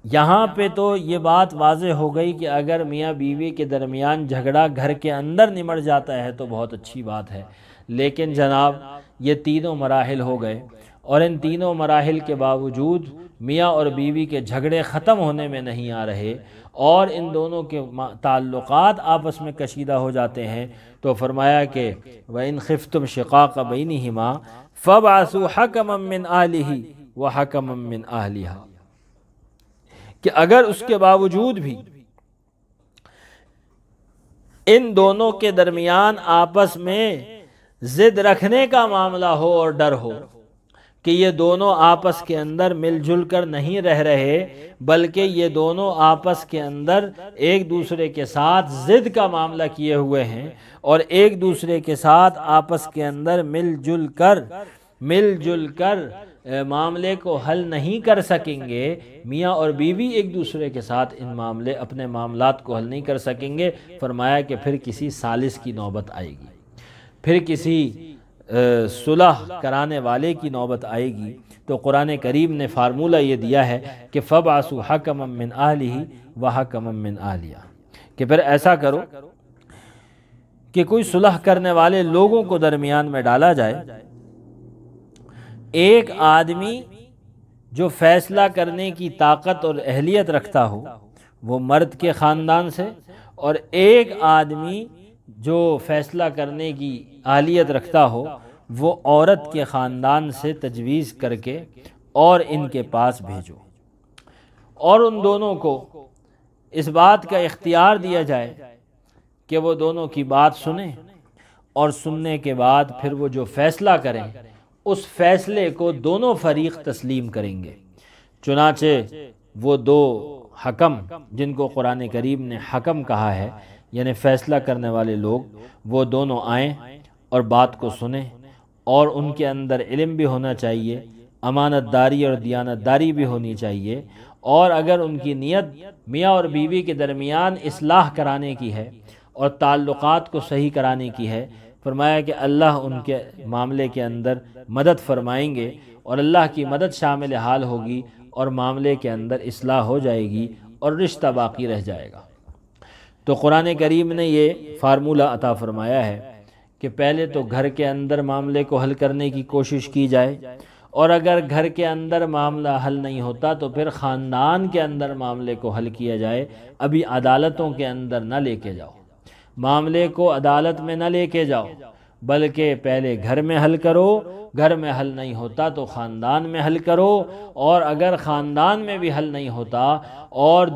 یہاں پہ تو یہ بات واضح ہو گئی کہ اگر میاں بیوی کے درمیان جھگڑا گھر کے اندر نمٹ جاتا ہے تو بہت اچھی بات ہے، لیکن جناب یہ تینوں مراحل ہو گئے، اور ان تینوں مراحل کے باوجود میاں اور بیوی کے جھگڑے ختم ہونے میں نہیں آ رہے، اور ان دونوں کے تعلقات آپس میں کشیدہ ہو جاتے ہیں، تو فرمایا کہ وَإِنْ خِفْتُمْ شِقَاقَ بَيْنِهِمَا فَابْعَثُوا حَكَمًا مِّنْ أَهْلِهِ وَحَكَمًا مِّنْ أَهْلِهَا، کہ اگر اس کے باوجود بھی ان دونوں کے درمیان آپس میں ضد رکھنے کا معاملہ ہو اور ڈر ہو کہ یہ دونوں آپس کے اندر مل جل کر نہیں رہ رہے، بلکہ یہ دونوں آپس کے اندر ایک دوسرے کے ساتھ ضد کا معاملہ کیے ہوئے ہیں، اور ایک دوسرے کے ساتھ آپس کے اندر مل جل کر معاملے کو حل نہیں کر سکیں گے، میاں اور بیوی ایک دوسرے کے ساتھ اپنے معاملات کو حل نہیں کر سکیں گے، فرمایا کہ پھر کسی ثالث کی نوبت آئے گی، پھر کسی صلح کرانے والے کی نوبت آئے گی۔ تو قرآن کریم نے فارمولہ یہ دیا ہے کہ فَابْعَثُوا حَكَمًا مِّنْ أَهْلِهِ وَحَكَمًا مِّنْ أَهْلِهَا، کہ پھر ایسا کرو کہ کوئی صلح کرنے والے لوگوں کو درمیان میں ڈالا جائے، ایک آدمی جو فیصلہ کرنے کی طاقت اور اہلیت رکھتا ہو وہ مرد کے خاندان سے، اور ایک آدمی جو فیصلہ کرنے کی اہلیت رکھتا ہو وہ عورت کے خاندان سے تجویز کر کے اور ان کے پاس بھیجو، اور ان دونوں کو اس بات کا اختیار دیا جائے کہ وہ دونوں کی بات سنیں، اور سننے کے بعد پھر وہ جو فیصلہ کریں اس فیصلے کو دونوں فریق تسلیم کریں گے۔ چنانچہ وہ دو حکم، جن کو قرآن کریم نے حکم کہا ہے، یعنی فیصلہ کرنے والے لوگ، وہ دونوں آئیں اور بات کو سنیں، اور ان کے اندر علم بھی ہونا چاہیے، امانت داری اور دیانت داری بھی ہونی چاہیے، اور اگر ان کی نیت میاں اور بیوی کے درمیان اصلاح کرانے کی ہے اور تعلقات کو صحیح کرانے کی ہے، فرمایا کہ اللہ ان کے معاملے کے اندر مدد فرمائیں گے، اور اللہ کی مدد شامل حال ہوگی، اور معاملے کے اندر اصلاح ہو جائے گی اور رشتہ باقی رہ جائے گا۔ تو قرآن کریم نے یہ فارمولہ عطا فرمایا ہے کہ پہلے تو گھر کے اندر معاملے کو حل کرنے کی کوشش کی جائے، اور اگر گھر کے اندر معاملہ حل نہیں ہوتا تو پھر خاندان کے اندر معاملے کو حل کیا جائے۔ ابھی عدالتوں کے اندر نہ لے کے جاؤ، معاملے کو عدالت میں نہ لے کے جاؤ، بلکہ پہلے گھر میں حل کرو، گھر میں حل نہیں ہوتا تو خاندان میں حل کرو، اور اگر خاندان میں بھی حل نہیں ہوتا اور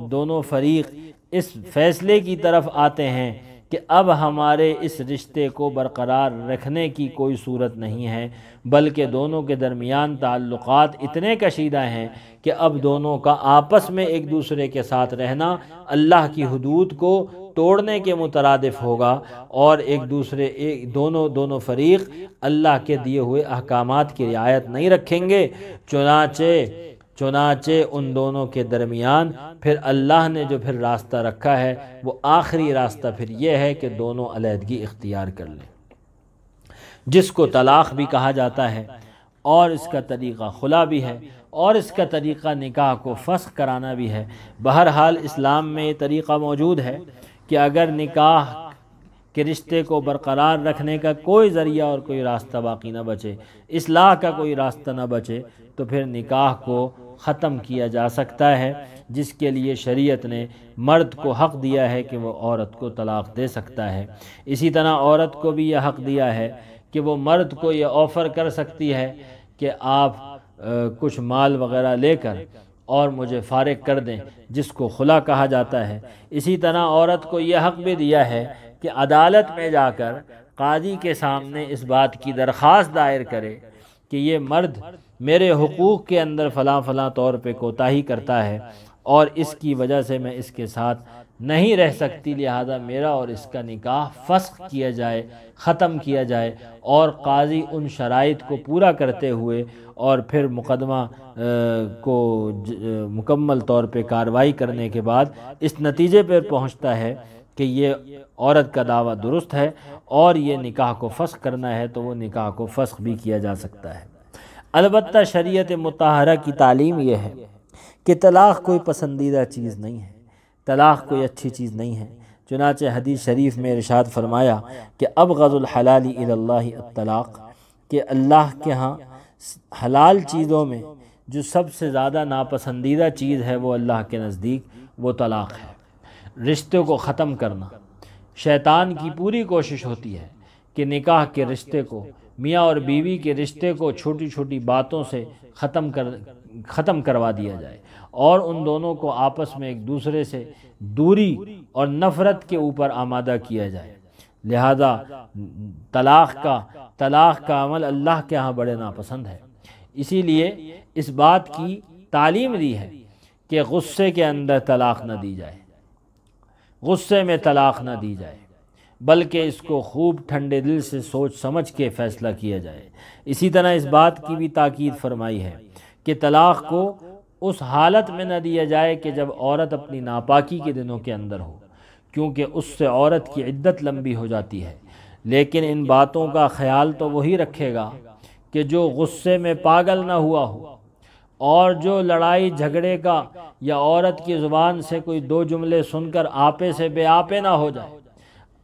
دونوں فریق اس فیصلے کی طرف آتے ہیں کہ اب ہمارے اس رشتے کو برقرار رکھنے کی کوئی صورت نہیں ہے، بلکہ دونوں کے درمیان تعلقات اتنے کشیدہ ہیں کہ اب دونوں کا آپس میں ایک دوسرے کے ساتھ رہنا اللہ کی حدود کو توڑنے کے مترادف ہوگا، اور دونوں فریق اللہ کے دیے ہوئے احکامات کی رعایت نہیں رکھیں گے، چنانچہ ان دونوں کے درمیان پھر اللہ نے جو پھر راستہ رکھا ہے وہ آخری راستہ پھر یہ ہے کہ دونوں علیحدگی اختیار کر لیں، جس کو طلاق بھی کہا جاتا ہے، اور اس کا طریقہ خلا بھی ہے، اور اس کا طریقہ نکاح کو فسخ کرانا بھی ہے۔ بہرحال اسلام میں یہ طریقہ موجود ہے کہ اگر نکاح کے رشتے کو برقرار رکھنے کا کوئی ذریعہ اور کوئی راستہ باقی نہ بچے، اصلاح کا کوئی راستہ نہ بچے، تو پھر نکاح کو ختم کیا جا سکتا ہے، جس کے لیے شریعت نے مرد کو حق دیا ہے کہ وہ عورت کو طلاق دے سکتا ہے۔ اسی طرح عورت کو بھی یہ حق دیا ہے کہ وہ مرد کو یہ آفر کر سکتی ہے کہ آپ کچھ مال وغیرہ لے کر اور مجھے فارغ کر دیں، جس کو خلا کہا جاتا ہے۔ اسی طرح عورت کو یہ حق بھی دیا ہے کہ عدالت میں جا کر قاضی کے سامنے اس بات کی درخواست دائر کرے کہ یہ مرد میرے حقوق کے اندر فلاں طور پہ کوتاہی کرتا ہے، اور اس کی وجہ سے میں اس کے ساتھ نہیں رہ سکتی، لہذا میرا اور اس کا نکاح فسخ کیا جائے، ختم کیا جائے، اور قاضی ان شرائط کو پورا کرتے ہوئے اور پھر مقدمہ کو مکمل طور پہ کارروائی کرنے کے بعد اس نتیجے پر پہنچتا ہے کہ یہ عورت کا دعویٰ درست ہے اور یہ نکاح کو فسخ کرنا ہے، تو وہ نکاح کو فسخ بھی کیا جا سکتا ہے۔ البتہ شریعت مطہرہ کی تعلیم یہ ہے کہ طلاق کوئی پسندیدہ چیز نہیں ہے، طلاق کوئی اچھی چیز نہیں ہے۔ چنانچہ حدیث شریف میں ارشاد فرمایا کہ ابغض الحلال الی اللہ الطلاق، کہ اللہ کے ہاں حلال چیزوں میں جو سب سے زیادہ ناپسندیدہ چیز ہے وہ اللہ کے نزدیک وہ طلاق ہے۔ رشتے کو ختم کرنا، شیطان کی پوری کوشش ہوتی ہے کہ نکاح کے رشتے کو، میاں اور بیوی کے رشتے کو چھوٹی چھوٹی باتوں سے ختم کروا دیا جائے، اور ان دونوں کو آپس میں ایک دوسرے سے دوری اور نفرت کے اوپر آمادہ کیا جائے۔ لہذا طلاق کا عمل اللہ کے ہاں بڑے ناپسند ہے۔ اسی لیے اس بات کی تعلیم دی ہے کہ غصے کے اندر طلاق نہ دی جائے، غصے میں طلاق نہ دی جائے، بلکہ اس کو خوب ٹھنڈے دل سے سوچ سمجھ کے فیصلہ کیا جائے۔ اسی طرح اس بات کی بھی تاکید فرمائی ہے کہ طلاق کو اس حالت میں نہ دیا جائے کہ جب عورت اپنی ناپاکی کے دنوں کے اندر ہو، کیونکہ اس سے عورت کی عدت لمبی ہو جاتی ہے۔ لیکن ان باتوں کا خیال تو وہی رکھے گا کہ جو غصے میں پاگل نہ ہوا ہو، اور جو لڑائی جھگڑے کا یا عورت کی زبان سے کوئی دو جملے سن کر آپے سے بے آپے نہ ہو جائے،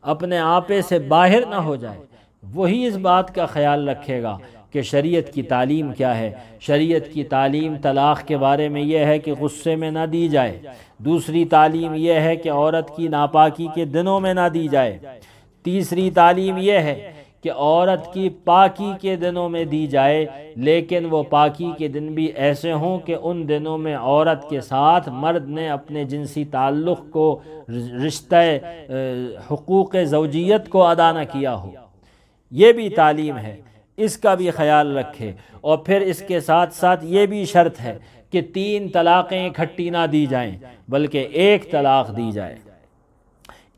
اپنے آپے سے باہر نہ ہو جائے، وہی اس بات کا خیال رکھے گا کہ شریعت کی تعلیم کیا ہے۔ شریعت کی تعلیم طلاق کے بارے میں یہ ہے کہ غصے میں نہ دی جائے۔ دوسری تعلیم یہ ہے کہ عورت کی ناپاکی کے دنوں میں نہ دی جائے۔ تیسری تعلیم یہ ہے کہ عورت کی پاکی کے دنوں میں دی جائے، لیکن وہ پاکی کے دن بھی ایسے ہوں کہ ان دنوں میں عورت کے ساتھ مرد نے اپنے جنسی تعلق کو، رشتہ حقوق زوجیت کو ادا نہ کیا ہو۔ یہ بھی تعلیم ہے، اس کا بھی خیال رکھے۔ اور پھر اس کے ساتھ ساتھ یہ بھی شرط ہے کہ 3 طلاقیں اکٹھی نہ دی جائیں، بلکہ ایک طلاق دی جائے،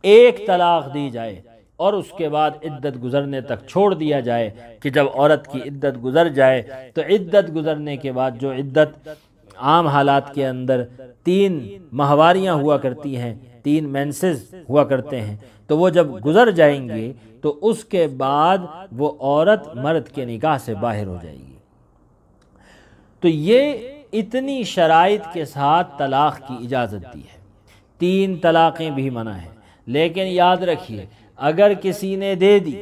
ایک طلاق دی جائے، اور اس کے بعد عدت گزرنے تک چھوڑ دیا جائے کہ جب عورت کی عدت گزر جائے تو عدت گزرنے کے بعد جو عدت عام حالات کے اندر 3 ماہواریاں ہوا کرتی ہیں، 3 مینسز ہوا کرتے ہیں، تو وہ جب گزر جائیں گے تو اس کے بعد وہ عورت مرد کے نکاح سے باہر ہو جائے گی۔ تو یہ اتنی شرائط کے ساتھ طلاق کی اجازت دی ہے۔ 3 طلاقیں بھی منع ہیں، لیکن یاد رکھیے اگر کسی نے دے دی،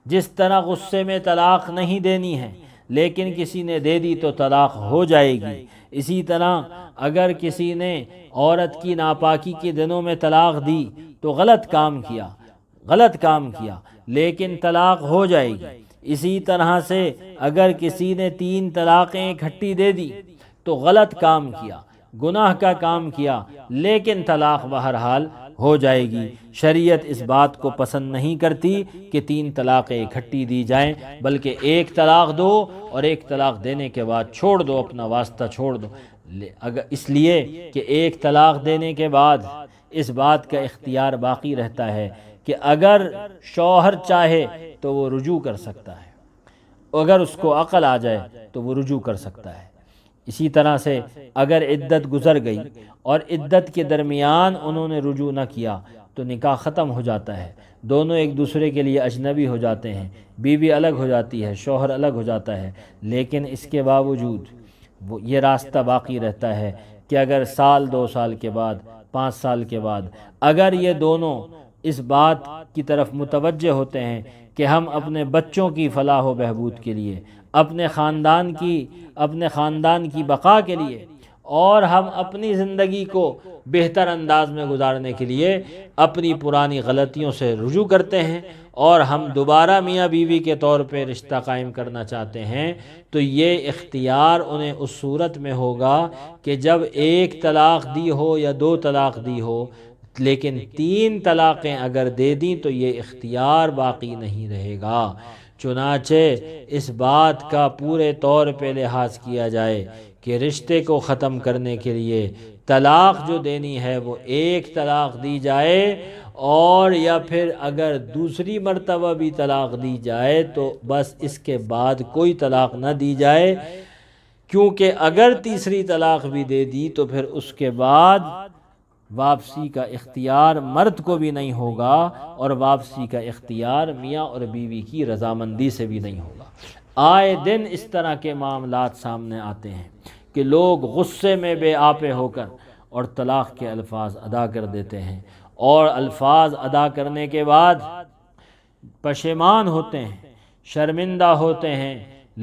جس طرح غصے میں طلاق نہیں دینی ہے لیکن کسی نے دے دی تو طلاق ہو جائے گی، اسی طرح اگر کسی نے عورت کی ناپاکی کے دنوں میں طلاق دی تو غلط کام کیا لیکن طلاق ہو جائے گی۔ اسی طرح سے اگر کسی نے 3 طلاقیں اکٹھی دے دی تو غلط کام کیا، گناہ کا کام کیا، لیکن طلاق بہرحال ہو جائے گی۔ شریعت اس بات کو پسند نہیں کرتی کہ 3 طلاقیں اکٹھی دی جائیں، بلکہ 1 طلاق دو اور 1 طلاق دینے کے بعد چھوڑ دو، اپنا واسطہ چھوڑ دو، اس لیے کہ 1 طلاق دینے کے بعد اس بات کا اختیار باقی رہتا ہے کہ اگر شوہر چاہے تو وہ رجوع کر سکتا ہے، اگر اس کو عقل آ جائے تو وہ رجوع کر سکتا ہے۔ اسی طرح سے اگر عدت گزر گئی اور عدت کے درمیان انہوں نے رجوع نہ کیا تو نکاح ختم ہو جاتا ہے، دونوں ایک دوسرے کے لیے اجنبی ہو جاتے ہیں، بیوی الگ ہو جاتی ہے، شوہر الگ ہو جاتا ہے، لیکن اس کے باوجود یہ راستہ باقی رہتا ہے کہ اگر 1 2 سال کے بعد، 5 سال کے بعد اگر یہ دونوں اس بات کی طرف متوجہ ہوتے ہیں کہ ہم اپنے بچوں کی فلاح و بہبود کے لیے، اپنے خاندان کی بقا کے لیے، اور ہم اپنی زندگی کو بہتر انداز میں گزارنے کے لیے اپنی پرانی غلطیوں سے رجوع کرتے ہیں اور ہم دوبارہ میاں بیوی کے طور پہ رشتہ قائم کرنا چاہتے ہیں، تو یہ اختیار انہیں اس صورت میں ہوگا کہ جب 1 طلاق دی ہو یا 2 طلاق دی ہو، لیکن 3 طلاقیں اگر دے دیں تو یہ اختیار باقی نہیں رہے گا۔ چنانچہ اس بات کا پورے طور پہ لحاظ کیا جائے کہ رشتے کو ختم کرنے کے لیے طلاق جو دینی ہے وہ 1 طلاق دی جائے، اور یا پھر اگر دوسری مرتبہ بھی طلاق دی جائے تو بس اس کے بعد کوئی طلاق نہ دی جائے، کیونکہ اگر تیسری طلاق بھی دے دی تو پھر اس کے بعد واپسی کا اختیار مرد کو بھی نہیں ہوگا، اور واپسی کا اختیار میاں اور بیوی کی رضامندی سے بھی نہیں ہوگا۔ آئے دن اس طرح کے معاملات سامنے آتے ہیں کہ لوگ غصے میں بے آپے ہو کر اور طلاق کے الفاظ ادا کر دیتے ہیں، اور الفاظ ادا کرنے کے بعد پشیمان ہوتے ہیں، شرمندہ ہوتے ہیں،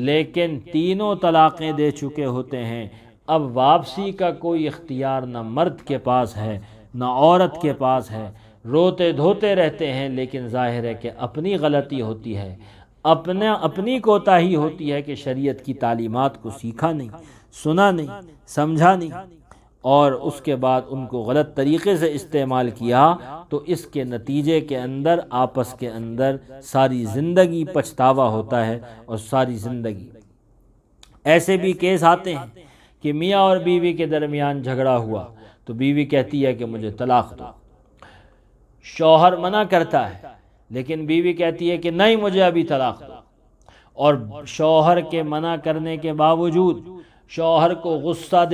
لیکن 3 طلاقیں دے چکے ہوتے ہیں۔ اب واپسی کا کوئی اختیار نہ مرد کے پاس ہے نہ عورت کے پاس ہے، روتے دھوتے رہتے ہیں، لیکن ظاہر ہے کہ اپنی غلطی ہوتی ہے، اپنی کوتاہی ہوتی ہے کہ شریعت کی تعلیمات کو سیکھا نہیں، سنا نہیں، سمجھا نہیں، اور اس کے بعد ان کو غلط طریقے سے استعمال کیا، تو اس کے نتیجے کے اندر آپس کے اندر ساری زندگی پچھتاوا ہوتا ہے، اور ساری زندگی ایسے بھی کیس آتے ہیں کہ میاں اور بیوی کے درمیان جھگڑا ہوا تو بیوی کہتی ہے کہ مجھے طلاق دو، شوہر منع کرتا ہے لیکن بیوی کہتی ہے کہ نہیں مجھے ابھی طلاق دو، اور شوہر کے منع کرنے کے باوجود شوہر کو غصہ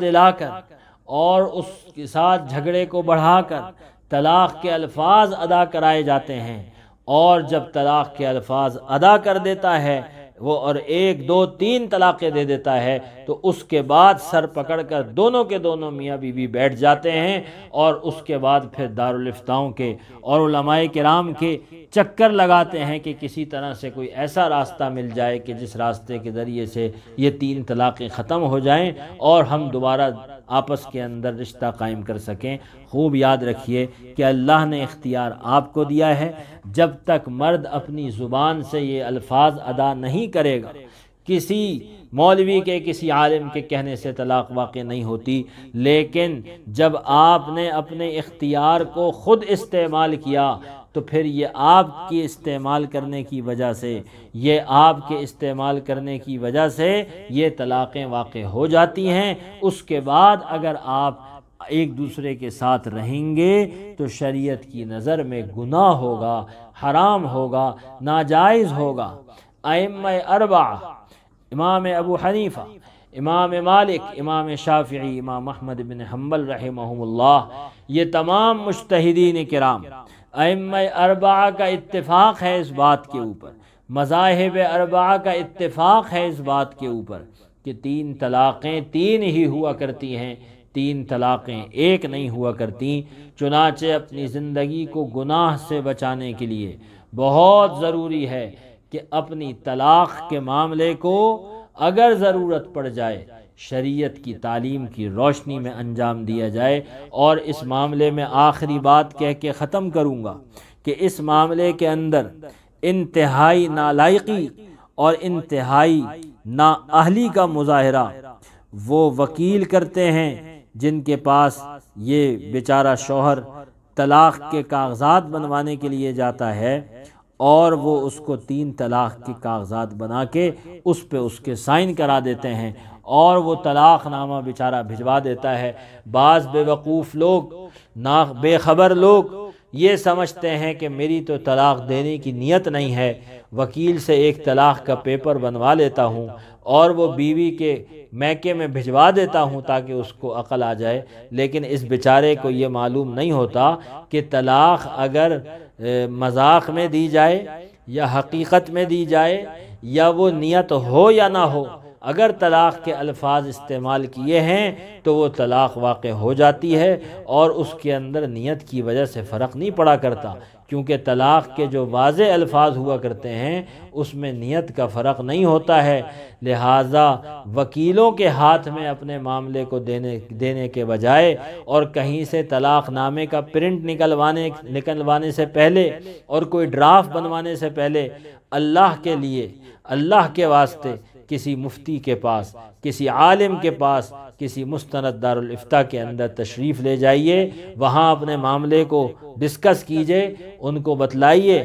دلا کر اور اس کے ساتھ جھگڑے کو بڑھا کر طلاق کے الفاظ ادا کرائے جاتے ہیں، اور جب طلاق کے الفاظ ادا کر دیتا ہے وہ اور 1 2 3 طلاقیں دے دیتا ہے، تو اس کے بعد سر پکڑ کر دونوں کے دونوں میاں بیوی بیٹھ جاتے ہیں، اور اس کے بعد پھر دارالفتاؤں کے اور علماء کرام کے چکر لگاتے ہیں کہ کسی طرح سے کوئی ایسا راستہ مل جائے کہ جس راستے کے ذریعے سے یہ 3 طلاقیں ختم ہو جائیں اور ہم دوبارہ آپس کے اندر رشتہ قائم کر سکیں۔ خوب یاد رکھیے کہ اللہ نے اختیار آپ کو دیا ہے، جب تک مرد اپنی زبان سے یہ الفاظ ادا نہیں کرے گا، کسی مولوی کے کسی عالم کے کہنے سے طلاق واقع نہیں ہوتی، لیکن جب آپ نے اپنے اختیار کو خود استعمال کیا تو پھر یہ آپ کی استعمال کرنے کی وجہ سے یہ طلاقیں واقع ہو جاتی ہیں۔ اس کے بعد اگر آپ ایک دوسرے کے ساتھ رہیں گے تو شریعت کی نظر میں گناہ ہوگا، حرام ہوگا، ناجائز ہوگا۔ ائمہ اربعہ امام ابو حنیفہ، امام مالک، امام شافعی، امام احمد بن حنبل رحمہم اللہ، یہ تمام مجتہدین کرام، ائمہ اربعہ کا اتفاق ہے اس بات کے اوپر، مذاہب اربعہ کا اتفاق ہے اس بات کے اوپر کہ 3 طلاقیں 3 ہی ہوا کرتی ہیں، 3 طلاقیں 1 نہیں ہوا کرتی۔ چنانچہ اپنی زندگی کو گناہ سے بچانے کے لیے بہت ضروری ہے کہ اپنی طلاق کے معاملے کو اگر ضرورت پڑ جائے شریعت کی تعلیم کی روشنی میں انجام دیا جائے۔ اور اس معاملے میں آخری بات کہہ کے ختم کروں گا کہ اس معاملے کے اندر انتہائی نالائقی اور انتہائی نااہلی کا مظاہرہ وہ وکیل کرتے ہیں جن کے پاس یہ بیچارہ شوہر طلاق کے کاغذات بنوانے کے لیے جاتا ہے اور وہ اس کو 3 طلاق کے کاغذات بنا کے اس پہ اس کے سائن کرا دیتے ہیں اور وہ طلاق نامہ بیچارہ بھجوا دیتا ہے۔ بعض بے وقوف لوگ، بے خبر لوگ یہ سمجھتے ہیں کہ میری تو طلاق دینے کی نیت نہیں ہے، وکیل سے 1 طلاق کا پیپر بنوا لیتا ہوں اور وہ بیوی کے میکے میں بھجوا دیتا ہوں تاکہ اس کو عقل آ جائے۔ لیکن اس بیچارے کو یہ معلوم نہیں ہوتا کہ طلاق اگر مذاق میں دی جائے یا حقیقت میں دی جائے یا وہ نیت ہو یا نہ ہو، اگر طلاق کے الفاظ استعمال کیے ہیں تو وہ طلاق واقع ہو جاتی ہے اور اس کے اندر نیت کی وجہ سے فرق نہیں پڑا کرتا، کیونکہ طلاق کے جو واضح الفاظ ہوا کرتے ہیں اس میں نیت کا فرق نہیں ہوتا ہے۔ لہٰذا وکیلوں کے ہاتھ میں اپنے معاملے کو دینے کے بجائے اور کہیں سے طلاق نامے کا پرنٹ نکلوانے سے پہلے اور کوئی ڈرافٹ بنوانے سے پہلے اللہ کے لیے، اللہ کے واسطے کسی مفتی کے پاس، کسی عالم کے پاس، کسی مستند دارالافتاء کے اندر تشریف لے جائیے، وہاں اپنے معاملے کو ڈسکس کیجئے، ان کو بتلائیے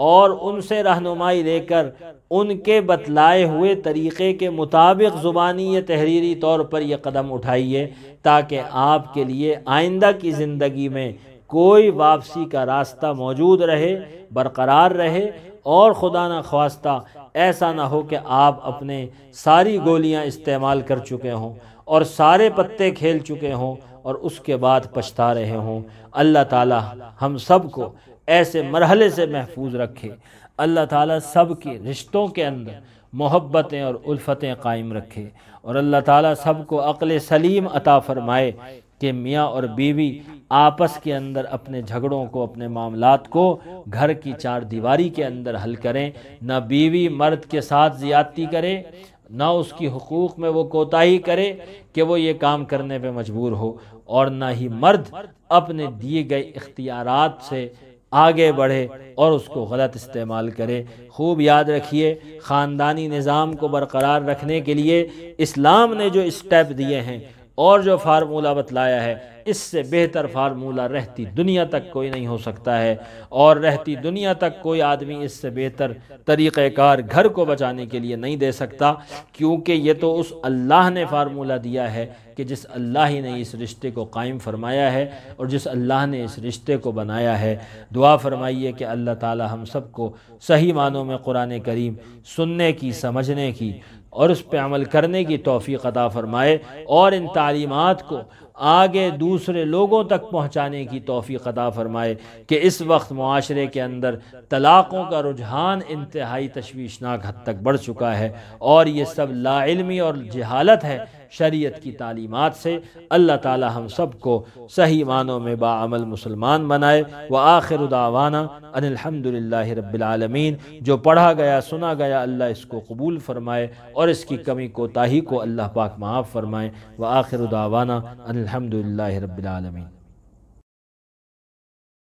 اور ان سے رہنمائی لے کر ان کے بتلائے ہوئے طریقے کے مطابق زبانی یا تحریری طور پر یہ قدم اٹھائیے تاکہ آپ کے لیے آئندہ کی زندگی میں کوئی واپسی کا راستہ موجود رہے، برقرار رہے اور خدا نہ خواستہ ایسا نہ ہو کہ آپ اپنے ساری گولیاں استعمال کر چکے ہوں اور سارے پتے کھیل چکے ہوں اور اس کے بعد پچھتا رہے ہوں۔ اللہ تعالی ہم سب کو ایسے مرحلے سے محفوظ رکھے، اللہ تعالی سب کے رشتوں کے اندر محبتیں اور الفتیں قائم رکھے، اور اللہ تعالی سب کو عقل سلیم عطا فرمائے کہ میاں اور بیوی آپس کے اندر اپنے جھگڑوں کو، اپنے معاملات کو گھر کی 4 دیواری کے اندر حل کریں، نہ بیوی مرد کے ساتھ زیادتی کرے، نہ اس کی حقوق میں وہ کوتاہی کرے کہ وہ یہ کام کرنے پہ مجبور ہو، اور نہ ہی مرد اپنے دیے گئے اختیارات سے آگے بڑھے اور اس کو غلط استعمال کرے۔ خوب یاد رکھیے، خاندانی نظام کو برقرار رکھنے کے لیے اسلام نے جو اسٹیپ دیے ہیں اور جو فارمولہ بتلایا ہے، اس سے بہتر فارمولہ رہتی دنیا تک کوئی نہیں ہو سکتا ہے، اور رہتی دنیا تک کوئی آدمی اس سے بہتر طریقہ کار گھر کو بچانے کے لیے نہیں دے سکتا، کیونکہ یہ تو اس اللہ نے فارمولہ دیا ہے کہ جس اللہ ہی نے اس رشتے کو قائم فرمایا ہے اور جس اللہ نے اس رشتے کو بنایا ہے۔ دعا فرمائیے کہ اللہ تعالی ہم سب کو صحیح معنوں میں قرآن کریم سننے کی، سمجھنے کی اور اس پہ عمل کرنے کی توفیق عطا فرمائے، اور ان تعلیمات کو آگے دوسرے لوگوں تک پہنچانے کی توفیق عطا فرمائے کہ اس وقت معاشرے کے اندر طلاقوں کا رجحان انتہائی تشویشناک حد تک بڑھ چکا ہے، اور یہ سب لا علمی اور جہالت ہے شریعت کی تعلیمات سے۔ اللہ تعالی ہم سب کو صحیح معنوں میں باعمل مسلمان بنائے۔ وآخر دعوانا ان الحمدللہ رب العالمین۔ جو پڑھا گیا، سنا گیا، اللہ اس کو قبول فرمائے اور اس کی کمی کوتاہی کو اللہ پاک معاف فرمائے۔ وآخر دعوانا ان الحمدللہ رب العالمین۔